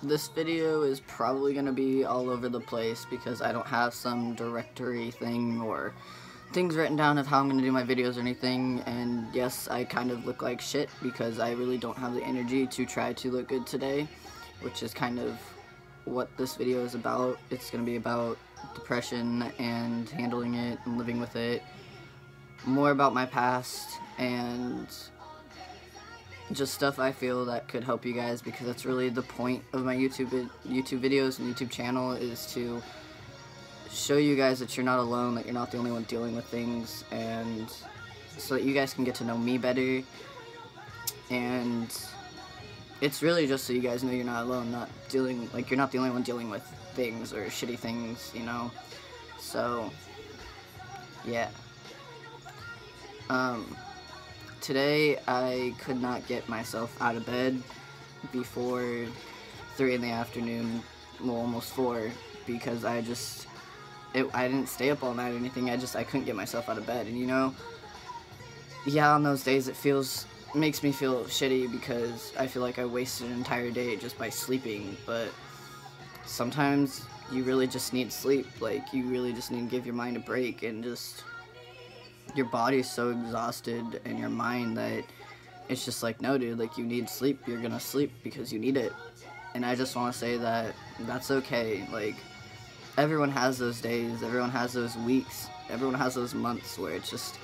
this video is probably going to be all over the place because I don't have some directory thing or things written down of how I'm going to do my videos or anything. And yes, I kind of look like shit because I really don't have the energy to try to look good today, which is kind of what this video is about. It's going to be about depression and handling it and living with it, more about my past and just stuff I feel that could help you guys, because that's really the point of my YouTube videos and YouTube channel, is to show you guys that you're not alone, that you're not the only one dealing with things, and so that you guys can get to know me better. And it's really just so you guys know you're not alone, you're not the only one dealing with things or shitty things, you know. So yeah. Today I could not get myself out of bed before 3 in the afternoon, well, almost 4, because I didn't stay up all night or anything. I couldn't get myself out of bed. And you know, yeah, on those days it makes me feel shitty because I feel like I wasted an entire day just by sleeping. But sometimes you really just need sleep. Like, you really just need to give your mind a break, and just your body's so exhausted and your mind that it's just like, no dude, like, you need sleep. You're gonna sleep because you need it. And I just want to say that that's okay. Like, everyone has those days, everyone has those weeks, everyone has those months where it's just,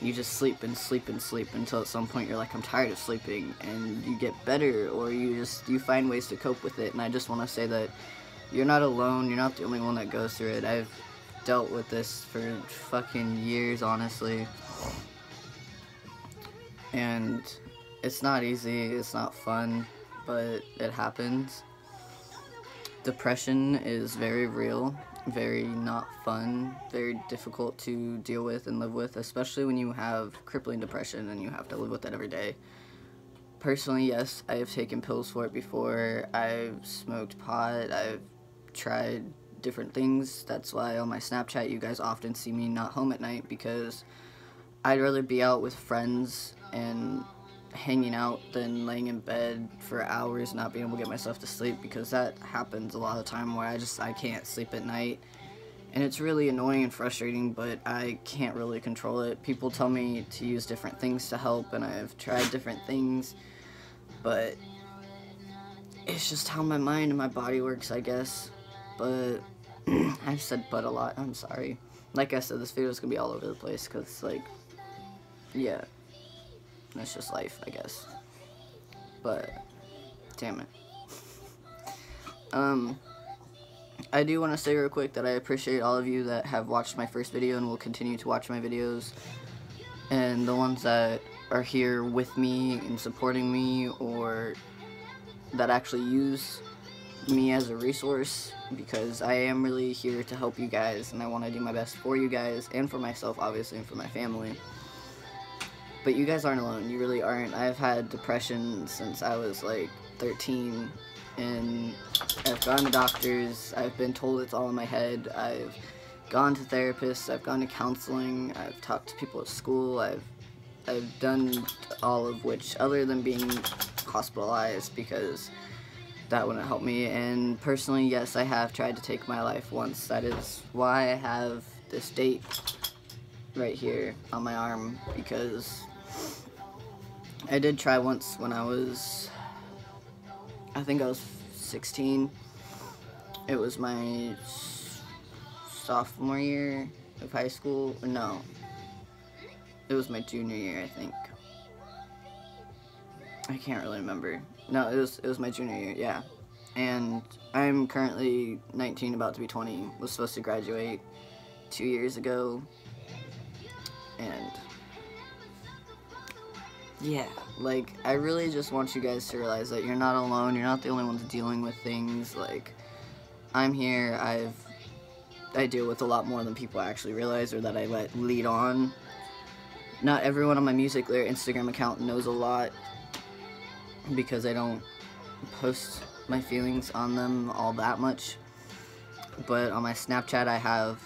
you just sleep and sleep and sleep until at some point you're like, I'm tired of sleeping, and you get better, or you find ways to cope with it. And I just want to say that you're not alone. You're not the only one that goes through it. I've dealt with this for fucking years, honestly, and it's not easy, it's not fun, but it happens. Depression is very real, very not fun, very difficult to deal with and live with, especially when you have crippling depression and you have to live with it every day. Personally, yes, I have taken pills for it before. I've smoked pot. I've tried different things. That's why on my Snapchat you guys often see me not home at night, because I'd rather be out with friends and hanging out than laying in bed for hours not being able to get myself to sleep, because that happens a lot of the time where I can't sleep at night, and it's really annoying and frustrating, but I can't really control it. People tell me to use different things to help, and I've tried different things, but it's just how my mind and my body works, I guess. But I've said but a lot, I'm sorry. Like I said, this video is gonna be all over the place, because, like, yeah, that's just life, I guess. But damn it. I do want to say real quick that I appreciate all of you that have watched my first video and will continue to watch my videos, and the ones that are here with me and supporting me, or that actually use me as a resource, because I am really here to help you guys, and I want to do my best for you guys, and for myself, obviously, and for my family. But you guys aren't alone. You really aren't. I've had depression since I was like 13, and I've gone to doctors. I've been told it's all in my head. I've gone to therapists. I've gone to counseling. I've talked to people at school. I've done all of which, other than being hospitalized, because that wouldn't help me. And personally, yes, I have tried to take my life once. That is why I have this date right here on my arm, because I did try once when I think I was 16. It was my sophomore year of high school. No, it was my junior year, I think. I can't really remember. No, it was my junior year, yeah. And I'm currently 19, about to be 20. Was supposed to graduate 2 years ago. And yeah, like, I really just want you guys to realize that you're not alone. You're not the only ones dealing with things. Like, I'm here. I deal with a lot more than people actually realize, or that I let lead on. Not everyone on my Music Lyric Instagram account knows a lot, because I don't post my feelings on them all that much. But on my Snapchat I have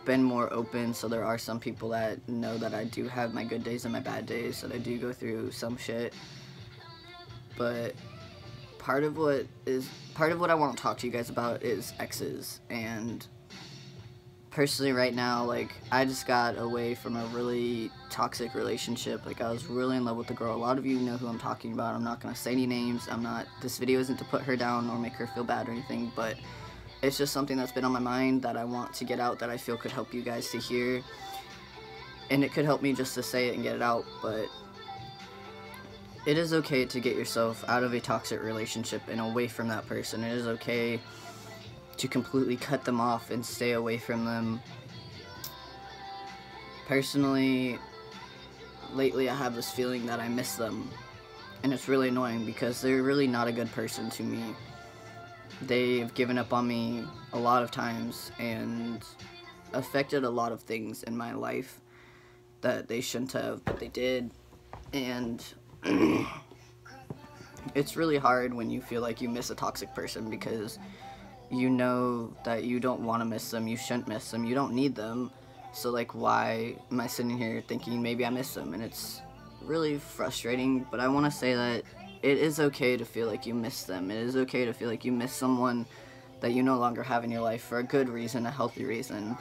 been more open, so there are some people that know that I do have my good days and my bad days, that I do go through some shit. But part of what I want to talk to you guys about is exes. And personally right now, like, I just got away from a really toxic relationship. Like, I was really in love with the girl. A lot of you know who I'm talking about. I'm not going to say any names. This video isn't to put her down or make her feel bad or anything, but it's just something that's been on my mind that I want to get out, that I feel could help you guys to hear. And it could help me just to say it and get it out, but it is okay to get yourself out of a toxic relationship and away from that person. It is okay to completely cut them off and stay away from them. Personally, lately I have this feeling that I miss them, and it's really annoying because they're really not a good person to me. They've given up on me a lot of times and affected a lot of things in my life that they shouldn't have, but they did. And it's really hard when you feel like you miss a toxic person, because you know that you don't want to miss them, you shouldn't miss them, you don't need them. So like, why am I sitting here thinking maybe I miss them? And it's really frustrating, but I want to say that it is okay to feel like you miss them. It is okay to feel like you miss someone that you no longer have in your life for a good reason, a healthy reason.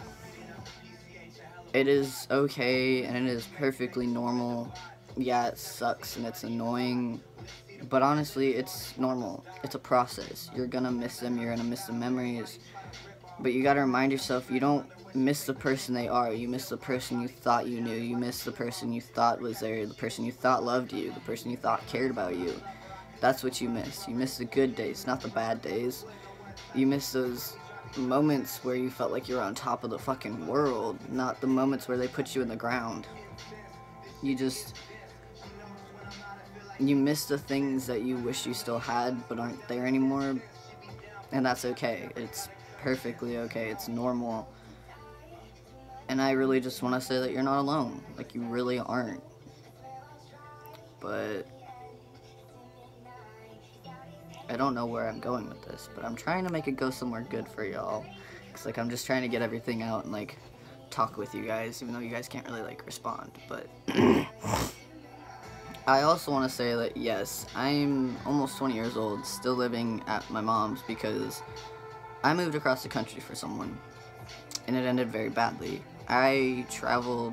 It is okay, and it is perfectly normal. Yeah, it sucks and it's annoying, but honestly, it's normal. It's a process. You're gonna miss them, you're gonna miss the memories, but you gotta remind yourself, you don't miss the person they are. You miss the person you thought you knew. You miss the person you thought was there, the person you thought loved you, the person you thought cared about you. That's what you miss. You miss the good days, not the bad days. You miss those moments where you felt like you were on top of the fucking world, not the moments where they put you in the ground. You miss the things that you wish you still had but aren't there anymore, and that's okay. It's perfectly okay. It's normal. And I really just want to say that you're not alone. Like, you really aren't. But I don't know where I'm going with this, but I'm trying to make it go somewhere good for y'all. It's like, I'm just trying to get everything out and like talk with you guys, even though you guys can't really like respond. But I also want to say that yes, I'm almost 20 years old, still living at my mom's, because I moved across the country for someone, and it ended very badly. I traveled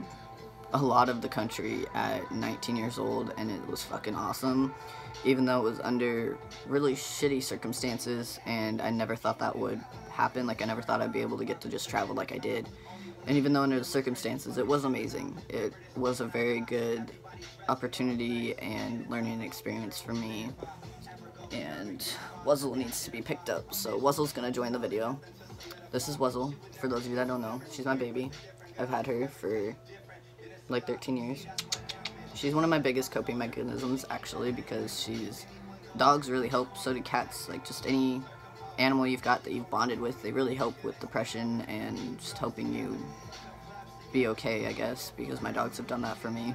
a lot of the country at 19 years old, and it was fucking awesome, even though it was under really shitty circumstances, and I never thought that would happen. Like, I never thought I'd be able to get to just travel like I did. And even though under the circumstances, it was amazing. It was a very good opportunity and learning experience for me. And Wuzzle needs to be picked up, so Wuzzle's gonna join the video. This is Wuzzle, for those of you that don't know. She's my baby. I've had her for like 13 years. She's one of my biggest coping mechanisms, actually, because dogs really help, so do cats. Like, just any animal you've got that you've bonded with, they really help with depression and just helping you be okay, I guess, because my dogs have done that for me.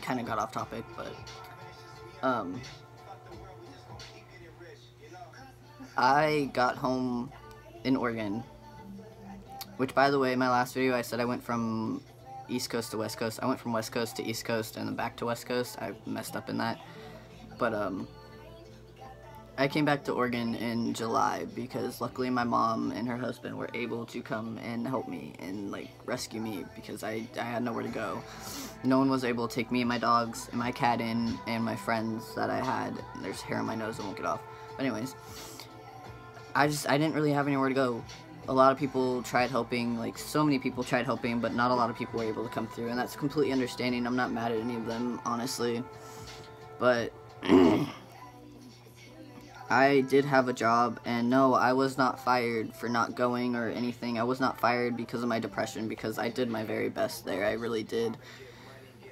Kind of got off topic, but I got home in Oregon, which, by the way, my last video I said I went from East Coast to West Coast. I went from West Coast to East Coast and then back to West Coast. I messed up in that, but I came back to Oregon in July because luckily my mom and her husband were able to come and help me and like rescue me, because I had nowhere to go. No one was able to take me and my dogs and my cat in, and my friends that I had. There's hair on my nose that won't get off. But anyways, I didn't really have anywhere to go. A lot of people tried helping, like so many people tried helping, but not a lot of people were able to come through, and that's completely understanding. I'm not mad at any of them, honestly. But I did have a job, and no, I was not fired for not going or anything. I was not fired because of my depression, because I did my very best there. I really did.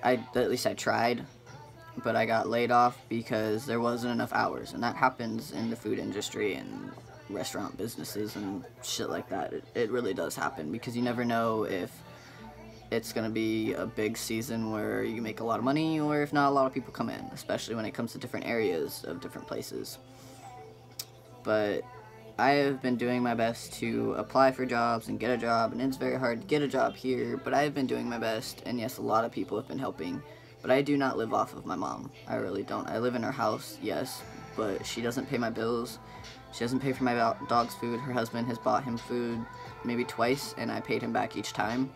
At least I tried, but I got laid off because there wasn't enough hours, and that happens in the food industry and restaurant businesses and shit like that. It really does happen, because you never know if it's gonna be a big season where you make a lot of money, or if not a lot of people come in, especially when it comes to different areas of different places. But I have been doing my best to apply for jobs and get a job, and it's very hard to get a job here, but I have been doing my best, and yes, a lot of people have been helping, but I do not live off of my mom. I really don't. I live in her house, yes, but she doesn't pay my bills. She doesn't pay for my dog's food. Her husband has bought him food maybe twice, and I paid him back each time.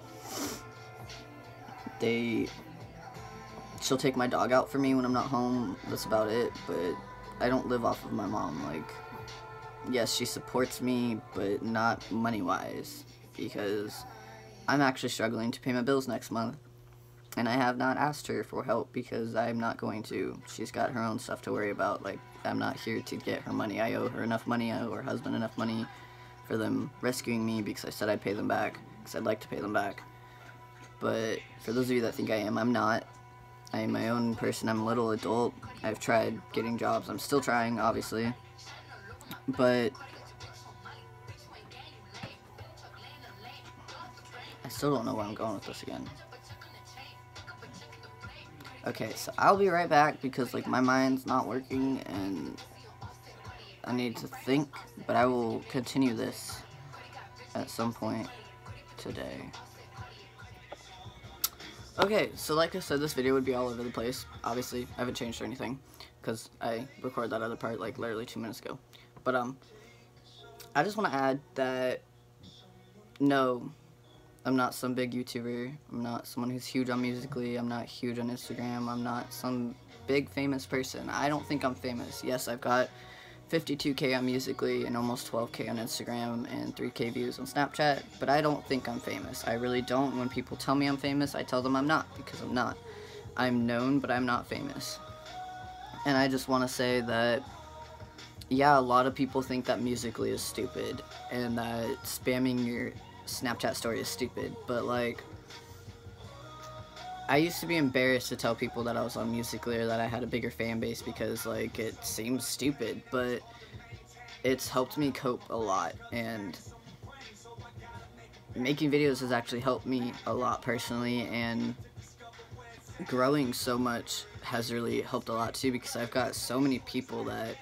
She'll take my dog out for me when I'm not home. That's about it, but I don't live off of my mom. Like, yes, she supports me, but not money-wise, because I'm actually struggling to pay my bills next month, and I have not asked her for help because I'm not going to. She's got her own stuff to worry about. Like, I'm not here to get her money. I owe her enough money. I owe her husband enough money for them rescuing me because I said I'd pay them back, because I'd like to pay them back. But for those of you that think I am, I'm not. I am my own person. I'm a little adult. I've tried getting jobs. I'm still trying, obviously. But I still don't know where I'm going with this again. Okay, so I'll be right back because, like, my mind's not working and I need to think, but I will continue this at some point today. Okay, so like I said, this video would be all over the place. Obviously, I haven't changed or anything because I recorded that other part like literally 2 minutes ago. But I just want to add that no, I'm not some big YouTuber. I'm not someone who's huge on Musical.ly. I'm not huge on Instagram. I'm not some big famous person. I don't think I'm famous. Yes, I've got 52K on Musical.ly and almost 12K on Instagram and 3K views on Snapchat, but I don't think I'm famous. I really don't. When people tell me I'm famous, I tell them I'm not, because I'm not. I'm known, but I'm not famous. And I just want to say that, yeah, a lot of people think that Musical.ly is stupid and that spamming your Snapchat story is stupid, but like, I used to be embarrassed to tell people that I was on Musical.ly or that I had a bigger fan base because, like, it seems stupid, but it's helped me cope a lot, and making videos has actually helped me a lot personally, and growing so much has really helped a lot too, because I've got so many people that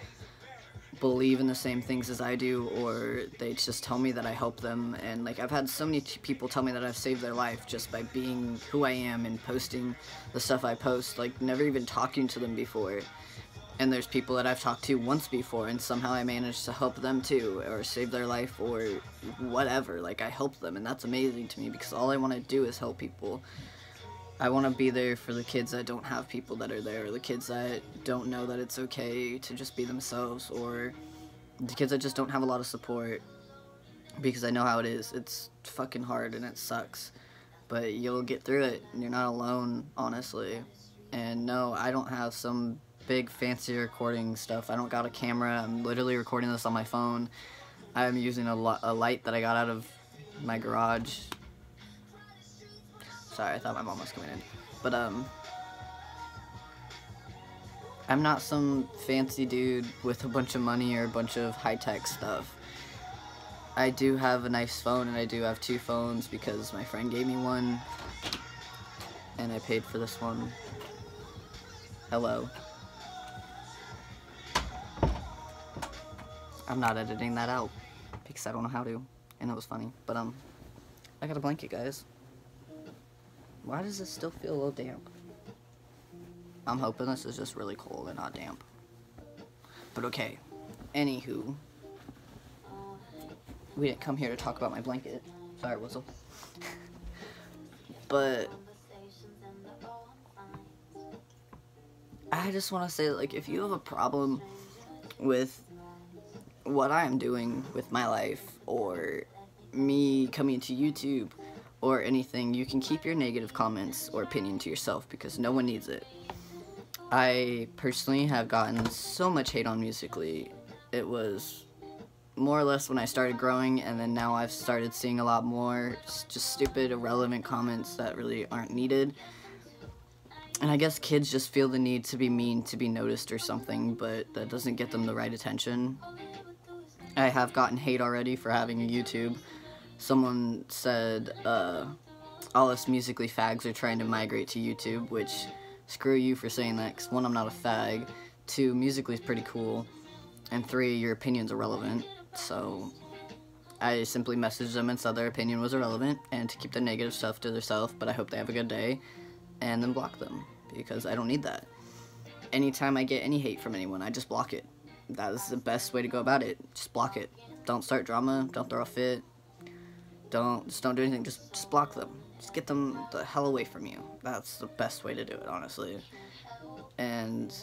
believe in the same things as I do, or they just tell me that I help them, and like, I've had so many people tell me that I've saved their life just by being who I am and posting the stuff I post, like never even talking to them before. And there's people that I've talked to once before and somehow I managed to help them too, or save their life, or whatever. Like, I help them, and that's amazing to me because all I want to do is help people. I want to be there for the kids that don't have people that are there, or the kids that don't know that it's okay to just be themselves, or the kids that just don't have a lot of support, because I know how it is. It's fucking hard and it sucks, but you'll get through it, and you're not alone, honestly. And no, I don't have some big fancy recording stuff. I don't got a camera. I'm literally recording this on my phone. I'm using a light that I got out of my garage. Sorry, I thought my mom was coming in. But, I'm not some fancy dude with a bunch of money or a bunch of high-tech stuff. I do have a nice phone, and I do have 2 phones because my friend gave me one, and I paid for this one. Hello. I'm not editing that out because I don't know how to, and it was funny. But, I got a blanket, guys. Why does it still feel a little damp? I'm hoping this is just really cold and not damp. But okay, anywho. We didn't come here to talk about my blanket. Sorry, Whistle. But I just want to say, like, if you have a problem with what I'm doing with my life, or me coming to YouTube, or anything, you can keep your negative comments or opinion to yourself because no one needs it. I personally have gotten so much hate on Musical.ly. It was more or less when I started growing, and then now I've started seeing a lot more just stupid, irrelevant comments that really aren't needed. And I guess kids just feel the need to be mean to be noticed or something, but that doesn't get them the right attention. I have gotten hate already for having a YouTube. Someone said, all us Musical.ly fags are trying to migrate to YouTube, which, screw you for saying that, because 1, I'm not a fag, 2, Musical.ly is pretty cool, and 3, your opinion's irrelevant. So I simply messaged them and said their opinion was irrelevant, and to keep the negative stuff to themselves, but I hope they have a good day, and then block them, because I don't need that. Anytime I get any hate from anyone, I just block it. that is the best way to go about it. Just block it. Don't start drama. Don't throw a fit. Don't do anything. Just block them. Just get them the hell away from you. That's the best way to do it, honestly. And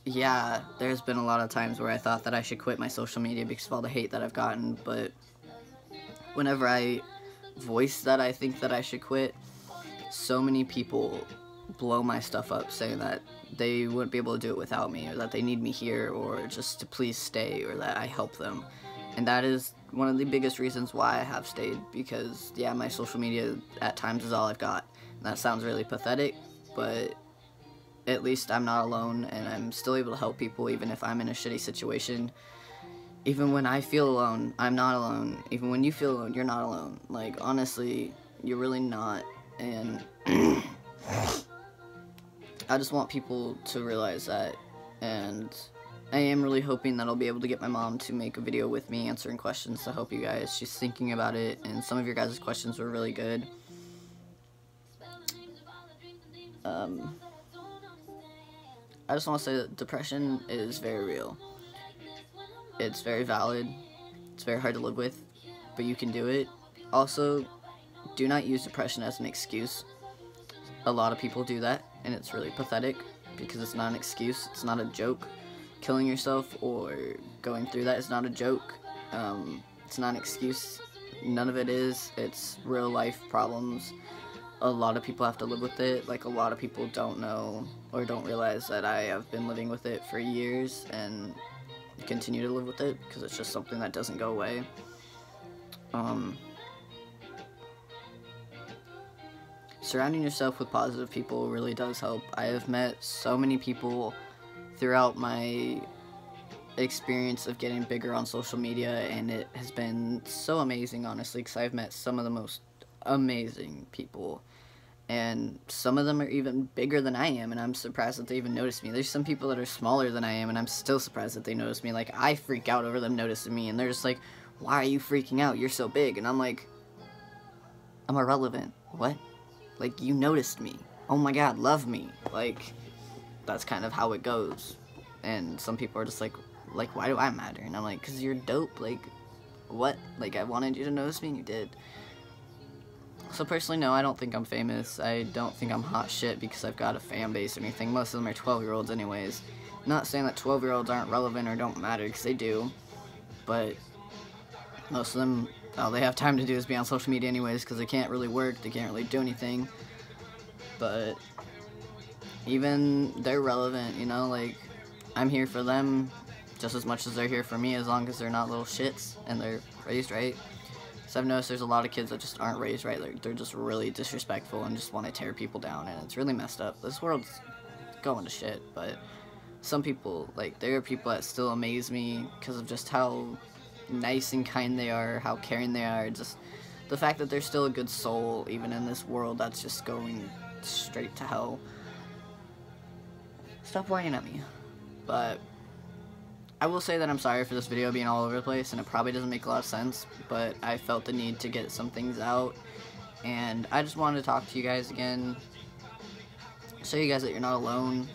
yeah, there's been a lot of times where I thought that I should quit my social media because of all the hate that I've gotten, but whenever I voice that I think that I should quit, so many people blow my stuff up saying that they wouldn't be able to do it without me, or that they need me here, or just to please stay, or that I help them. And that is one of the biggest reasons why I have stayed, because yeah, my social media at times is all I've got. And that sounds really pathetic, but at least I'm not alone, and I'm still able to help people even if I'm in a shitty situation. Even when I feel alone, I'm not alone. Even when you feel alone, you're not alone. Like, honestly, you're really not. And I just want people to realize that. And I am really hoping that I'll be able to get my mom to make a video with me answering questions to help you guys. She's thinking about it, and some of your guys' questions were really good. I just want to say that depression is very real. It's very valid. It's very hard to live with, but you can do it. Also, do not use depression as an excuse. A lot of people do that, and it's really pathetic because it's not an excuse. It's not a joke. Killing yourself or going through that is not a joke. It's not an excuse. None of it is. It's real life problems. A lot of people have to live with it. Like, a lot of people don't know or don't realize that I have been living with it for years and continue to live with it because it's just something that doesn't go away. Surrounding yourself with positive people really does help. I have met so many people throughout my experience of getting bigger on social media, and it has been so amazing, honestly, because I've met some of the most amazing people, and some of them are even bigger than I am, and I'm surprised that they even notice me. There's some people that are smaller than I am, and I'm still surprised that they notice me. Like, I freak out over them noticing me, and they're just like, why are you freaking out? You're so big. And I'm like, I'm irrelevant. What? Like, you noticed me. Oh my god, love me. Like, that's kind of how it goes. And some people are just like, why do I matter? And I'm like, because you're dope. Like, what? Like, I wanted you to notice me, and you did. So personally, no, I don't think I'm famous. I don't think I'm hot shit because I've got a fan base or anything. Most of them are 12-year-olds anyways. Not saying that 12-year-olds aren't relevant or don't matter, because they do. But most of them, all they have time to do is be on social media anyways, because they can't really work, they can't really do anything. But even they're relevant, you know, like, I'm here for them just as much as they're here for me, as long as they're not little shits and they're raised right. So I've noticed there's a lot of kids that just aren't raised right. They're just really disrespectful and just want to tear people down, and it's really messed up. This world's going to shit, but some people, like, there are people that still amaze me because of just how nice and kind they are, how caring they are, just the fact that they're still a good soul, even in this world that's just going straight to hell. Stop whining at me. But I will say that I'm sorry for this video being all over the place, and it probably doesn't make a lot of sense, but I felt the need to get some things out, and I just wanted to talk to you guys again, show you guys that you're not alone.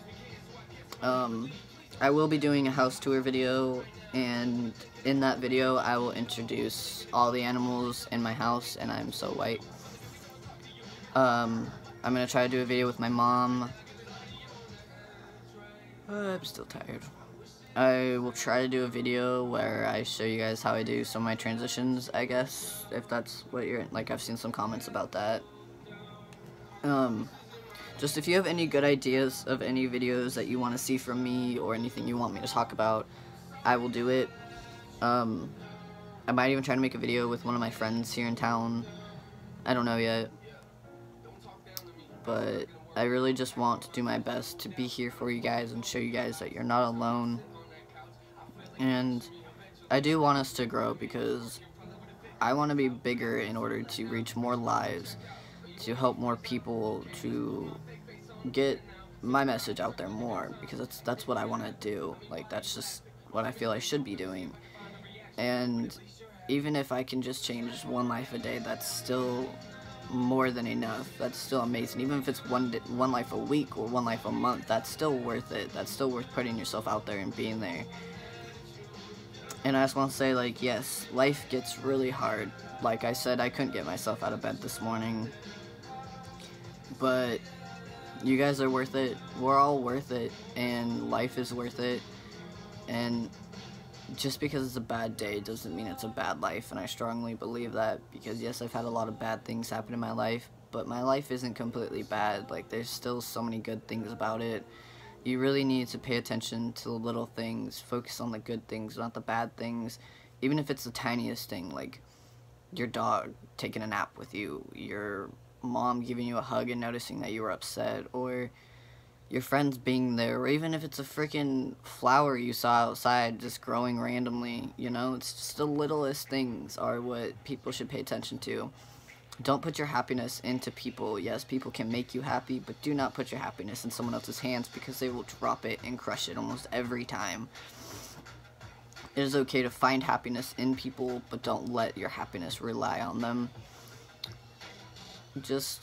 I will be doing a house tour video, and in that video I will introduce all the animals in my house, and I'm so white. I'm gonna try to do a video with my mom. I'm still tired. I will try to do a video where I show you guys how I do some of my transitions, I guess, if that's what you're, like, I've seen some comments about that. Just if you have any good ideas of any videos that you want to see from me, or anything you want me to talk about, I will do it. I might even try to make a video with one of my friends here in town. I don't know yet. But I really just want to do my best to be here for you guys and show you guys that you're not alone. And I do want us to grow, because I want to be bigger in order to reach more lives, to help more people, to get my message out there more, because that's what I want to do. Like, that's just what I feel I should be doing. And even if I can just change one life a day, that's still more than enough. That's still amazing. Even if it's one life a week or one life a month, that's still worth it. That's still worth putting yourself out there and being there. And I just want to say, like, yes, life gets really hard. Like I said, I couldn't get myself out of bed this morning. But you guys are worth it. We're all worth it. And life is worth it. And just because it's a bad day doesn't mean it's a bad life. And I strongly believe that. Because, yes, I've had a lot of bad things happen in my life. But my life isn't completely bad. Like, there's still so many good things about it. You really need to pay attention to the little things. Focus on the good things, not the bad things. Even if it's the tiniest thing, like your dog taking a nap with you, your mom giving you a hug and noticing that you were upset, or your friends being there, or even if it's a freaking flower you saw outside just growing randomly, you know? It's just the littlest things are what people should pay attention to. Don't put your happiness into people. Yes, people can make you happy, but do not put your happiness in someone else's hands because they will drop it and crush it almost every time. It is okay to find happiness in people, but don't let your happiness rely on them. Just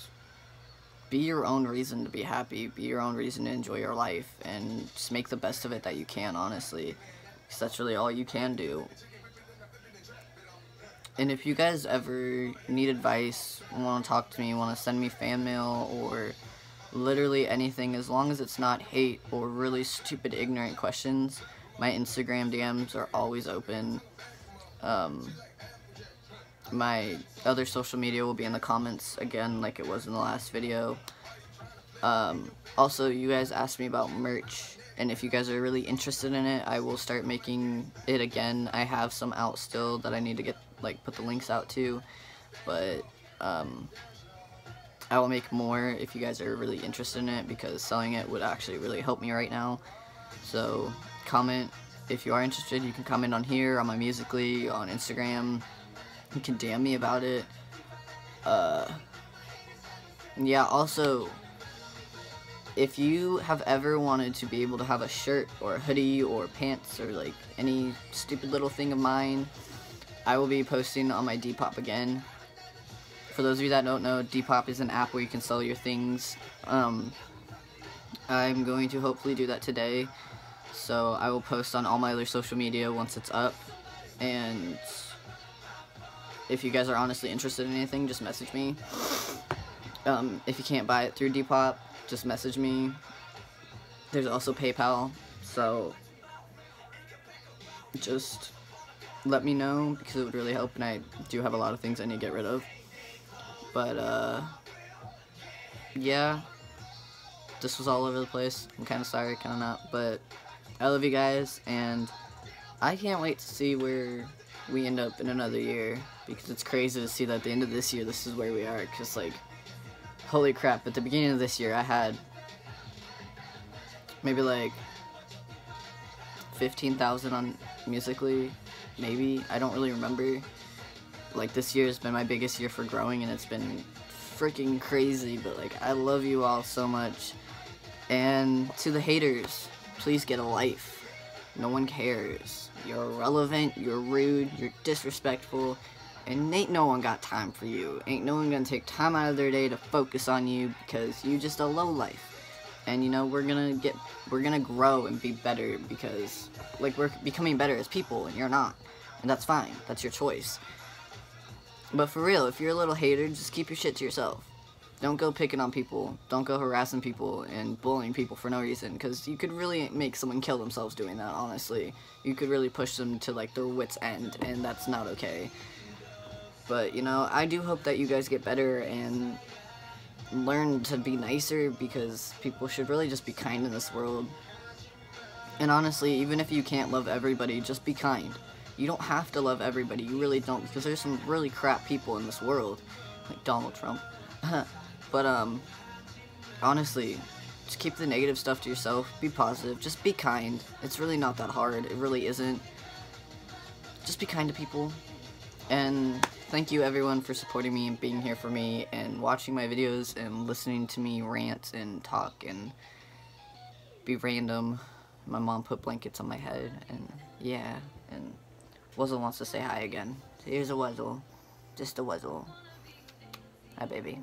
be your own reason to be happy. Be your own reason to enjoy your life, and just make the best of it that you can, honestly. Because that's really all you can do. And if you guys ever need advice, want to talk to me, want to send me fan mail, or literally anything, as long as it's not hate or really stupid, ignorant questions, my Instagram DMs are always open. My other social media will be in the comments, again, like it was in the last video. Also, you guys asked me about merch, and if you guys are really interested in it, I will start making it again. I have some out still that I need to get, like, put the links out to, but I will make more if you guys are really interested in it, because selling it would actually really help me right now. So comment if you are interested. You can comment on here, on my Musical.ly, on Instagram. You can DM me about it. Yeah, also, if you have ever wanted to be able to have a shirt or a hoodie or pants or like any stupid little thing of mine, I will be posting on my Depop again. For those of you that don't know, Depop is an app where you can sell your things. I'm going to hopefully do that today. So I will post on all my other social media once it's up. And if you guys are honestly interested in anything, just message me. If you can't buy it through Depop, just message me. There's also PayPal, so just let me know, because it would really help, and I do have a lot of things I need to get rid of. But, yeah, this was all over the place. I'm kind of sorry, kind of not, but I love you guys, and I can't wait to see where we end up in another year, because it's crazy to see that at the end of this year, this is where we are, because, like, holy crap, at the beginning of this year, I had maybe, like, 15,000 on Musical.ly, maybe, I don't really remember. Like, this year has been my biggest year for growing, and it's been freaking crazy, but, like, I love you all so much. And to the haters, please get a life. No one cares. You're irrelevant, you're rude, you're disrespectful, and ain't no one got time for you. Ain't no one gonna take time out of their day to focus on you, because you just a lowlife. And, you know, we're gonna grow and be better, because, like, we're becoming better as people, and you're not. And that's fine. That's your choice. But for real, if you're a little hater, just keep your shit to yourself. Don't go picking on people. Don't go harassing people and bullying people for no reason, because you could really make someone kill themselves doing that, honestly. You could really push them to, like, their wit's end, and that's not okay. But, you know, I do hope that you guys get better and learn to be nicer, because people should really just be kind in this world. And honestly, even if you can't love everybody, just be kind. You don't have to love everybody, you really don't, because there's some really crap people in this world, like Donald Trump. But, honestly, just keep the negative stuff to yourself, be positive, just be kind. It's really not that hard, it really isn't. Just be kind to people. And thank you everyone for supporting me and being here for me and watching my videos and listening to me rant and talk and be random. My mom put blankets on my head, and yeah, and Wuzzle wants to say hi again. So here's a Wuzzle. Just a Wuzzle. Hi, baby.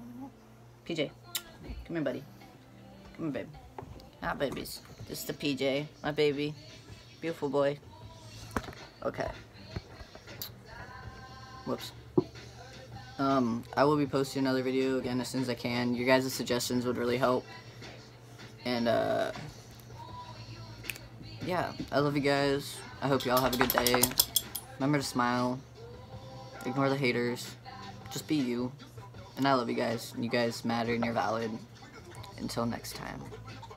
PJ. Come here, buddy. Come here, babe. Hi, babies. Just a PJ. My baby. Beautiful boy. Okay. Whoops. I will be posting another video again as soon as I can. Your guys' suggestions would really help. And, yeah, I love you guys. I hope y'all have a good day. Remember to smile. Ignore the haters. Just be you. And I love you guys. You guys matter and you're valid. Until next time.